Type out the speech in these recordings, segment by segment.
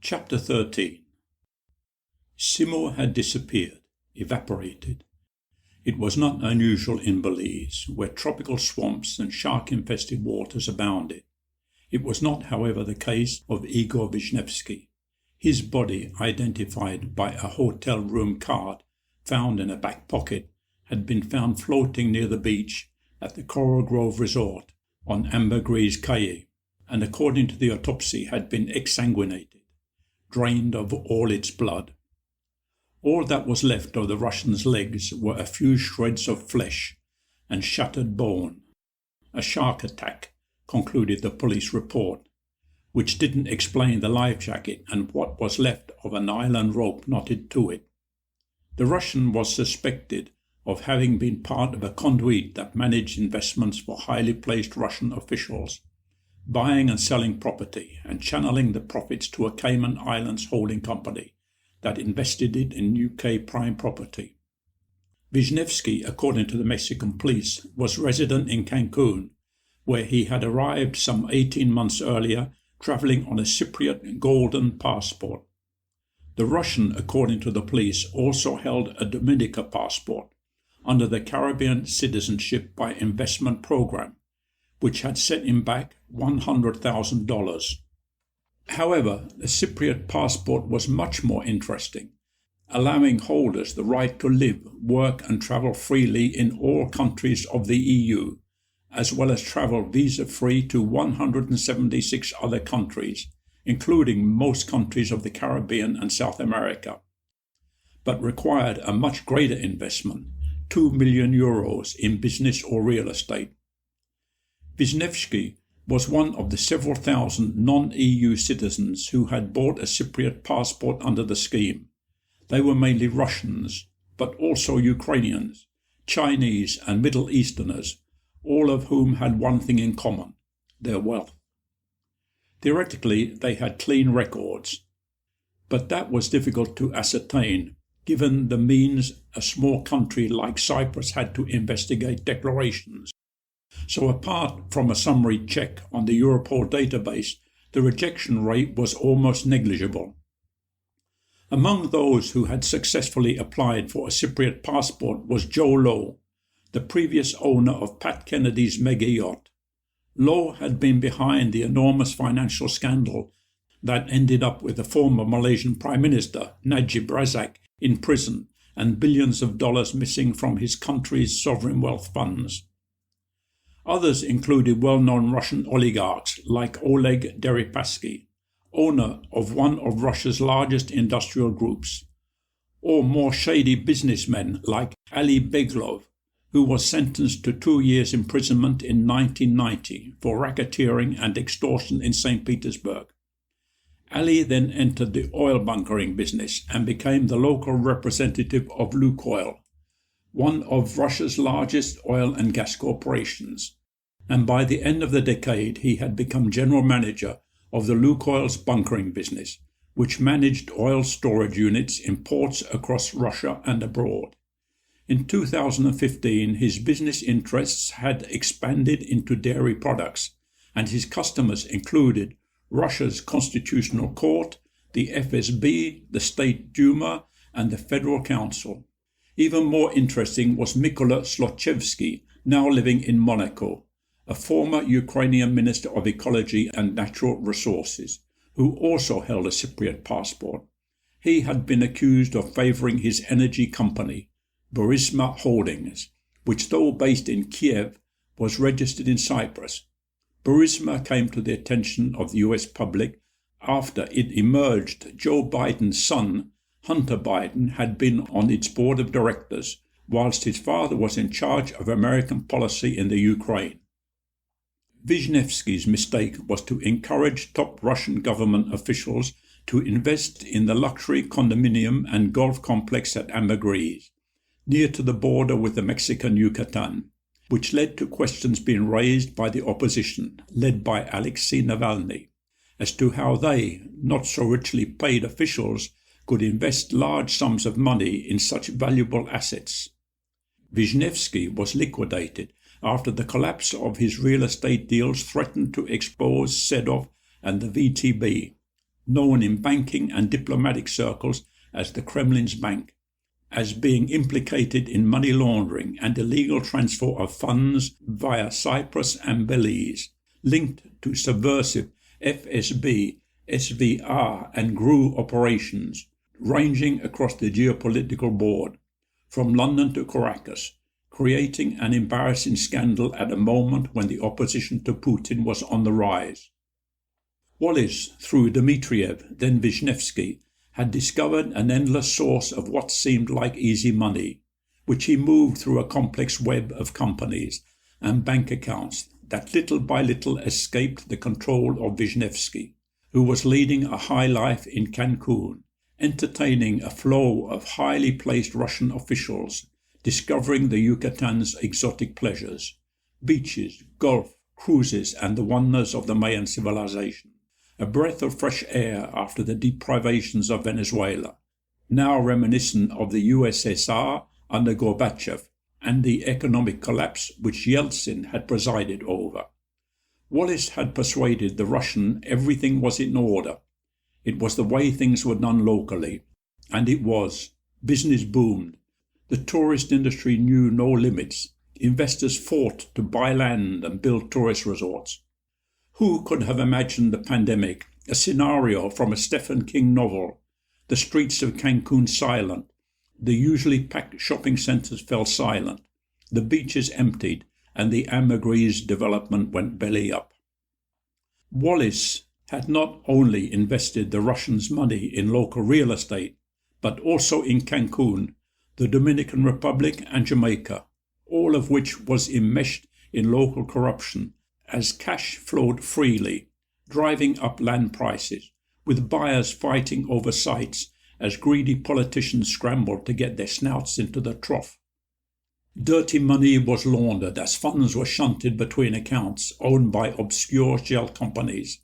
Chapter 13. Simo had disappeared, evaporated. It was not unusual in Belize, where tropical swamps and shark-infested waters abounded. It was not, however, the case of Igor Wisniewski. His body, identified by a hotel room card found in a back pocket, had been found floating near the beach at the Coral Grove Resort on Ambergris Caye, and according to the autopsy had been exsanguinated, drained of all its blood. All that was left of the Russian's legs were a few shreds of flesh and shattered bone. A shark attack, concluded the police report, which didn't explain the life jacket and what was left of a nylon rope knotted to it. The Russian was suspected of having been part of a conduit that managed investments for highly placed Russian officials, buying and selling property and channeling the profits to a Cayman Islands holding company that invested it in UK prime property. Wisniewski, according to the Mexican police, was resident in Cancun, where he had arrived some 18 months earlier, travelling on a Cypriot golden passport. The Russian, according to the police, also held a Dominica passport under the Caribbean Citizenship by Investment Program, which had set him back $100,000. However, the Cypriot passport was much more interesting, allowing holders the right to live, work and travel freely in all countries of the EU, as well as travel visa-free to 176 other countries, including most countries of the Caribbean and South America, but required a much greater investment, €2 million in business or real estate. Wisniewski was one of the several thousand non-EU citizens who had bought a Cypriot passport under the scheme. They were mainly Russians, but also Ukrainians, Chinese and Middle Easterners, all of whom had one thing in common: their wealth. Theoretically, they had clean records, but that was difficult to ascertain, given the means a small country like Cyprus had to investigate declarations. So apart from a summary check on the Europol database, the rejection rate was almost negligible. Among those who had successfully applied for a Cypriot passport was Joe Lowe, the previous owner of Pat Kennedy's mega yacht. Lowe had been behind the enormous financial scandal that ended up with the former Malaysian Prime Minister, Najib Razak, in prison and billions of dollars missing from his country's sovereign wealth funds. Others included well-known Russian oligarchs like Oleg Deripaski, owner of one of Russia's largest industrial groups, or more shady businessmen like Ali Beglov, who was sentenced to 2 years imprisonment in 1990 for racketeering and extortion in St. Petersburg. Ali then entered the oil bunkering business and became the local representative of Lukoil, one of Russia's largest oil and gas corporations, and by the end of the decade he had become general manager of the Lukoil's bunkering business, which managed oil storage units in ports across Russia and abroad. In 2015, his business interests had expanded into dairy products, and his customers included Russia's Constitutional Court, the FSB, the State Duma, and the Federal Council. Even more interesting was Mykola Zlochevsky, now living in Monaco, a former Ukrainian Minister of Ecology and Natural Resources, who also held a Cypriot passport. He had been accused of favouring his energy company, Burisma Holdings, which, though based in Kiev, was registered in Cyprus. Burisma came to the attention of the US public after it emerged Joe Biden's son, Hunter Biden, had been on its board of directors, whilst his father was in charge of American policy in the Ukraine. Wisniewski's mistake was to encourage top Russian government officials to invest in the luxury condominium and golf complex at Ambergris, near to the border with the Mexican Yucatan, which led to questions being raised by the opposition, led by Alexei Navalny, as to how they, not so richly paid officials, could invest large sums of money in such valuable assets. Wisniewski was liquidated after the collapse of his real estate deals threatened to expose Sedov and the VTB. known in banking and diplomatic circles as the Kremlin's Bank, as being implicated in money laundering and illegal transfer of funds via Cyprus and Belize, linked to subversive FSB, SVR and GRU operations, ranging across the geopolitical board, from London to Caracas, creating an embarrassing scandal at a moment when the opposition to Putin was on the rise. Wallis, through Dmitriev, then Wisniewski, had discovered an endless source of what seemed like easy money, which he moved through a complex web of companies and bank accounts that little by little escaped the control of Wisniewski, who was leading a high life in Cancun, entertaining a flow of highly placed Russian officials, discovering the Yucatan's exotic pleasures, beaches, golf, cruises and the wonders of the Mayan civilization. A breath of fresh air after the deep privations of Venezuela, now reminiscent of the USSR under Gorbachev and the economic collapse which Yeltsin had presided over. Wallis had persuaded the Russian everything was in order. It was the way things were done locally, and it was. Business boomed. The tourist industry knew no limits. Investors fought to buy land and build tourist resorts. Who could have imagined the pandemic, a scenario from a Stephen King novel? The streets of Cancun silent, the usually packed shopping centres fell silent, the beaches emptied, and the ambergris development went belly up. Wallis had not only invested the Russians' money in local real estate, but also in Cancun, the Dominican Republic and Jamaica, all of which was enmeshed in local corruption, as cash flowed freely, driving up land prices, with buyers fighting over sites as greedy politicians scrambled to get their snouts into the trough. Dirty money was laundered as funds were shunted between accounts owned by obscure shell companies,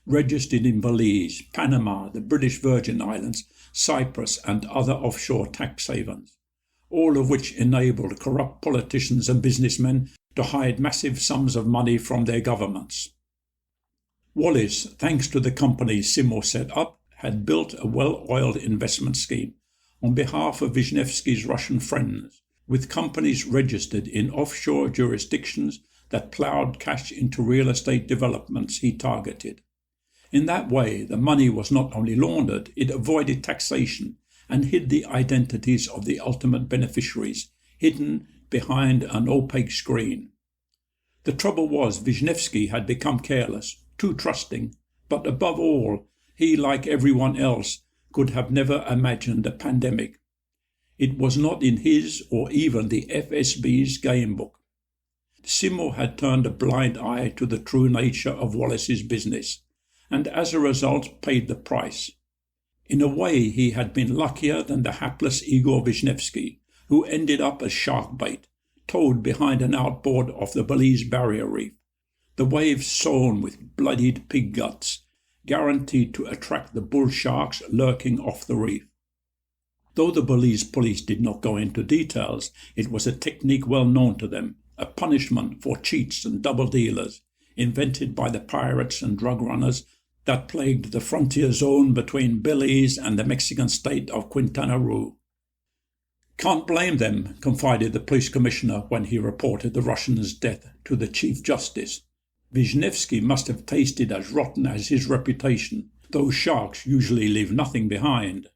registered in Belize, Panama, the British Virgin Islands, Cyprus and other offshore tax havens, all of which enabled corrupt politicians and businessmen to hide massive sums of money from their governments. Wallis, thanks to the companies Simo set up, had built a well-oiled investment scheme on behalf of Wisniewski's Russian friends, with companies registered in offshore jurisdictions that ploughed cash into real estate developments he targeted. In that way, the money was not only laundered, it avoided taxation and hid the identities of the ultimate beneficiaries, hidden behind an opaque screen. The trouble was Wisniewski had become careless, too trusting, but above all, he, like everyone else, could have never imagined a pandemic. It was not in his or even the FSB's game book. Simo had turned a blind eye to the true nature of Wallis's business, and as a result paid the price. In a way, he had been luckier than the hapless Igor Wisniewski, who ended up as shark bait, towed behind an outboard of the Belize barrier reef, the waves sown with bloodied pig guts, guaranteed to attract the bull sharks lurking off the reef. Though the Belize police did not go into details, it was a technique well known to them, a punishment for cheats and double dealers, invented by the pirates and drug runners that plagued the frontier zone between Belize and the Mexican state of Quintana Roo. "Can't blame them," confided the police commissioner when he reported the Russian's death to the Chief Justice. "Wisniewski must have tasted as rotten as his reputation. Those sharks usually leave nothing behind."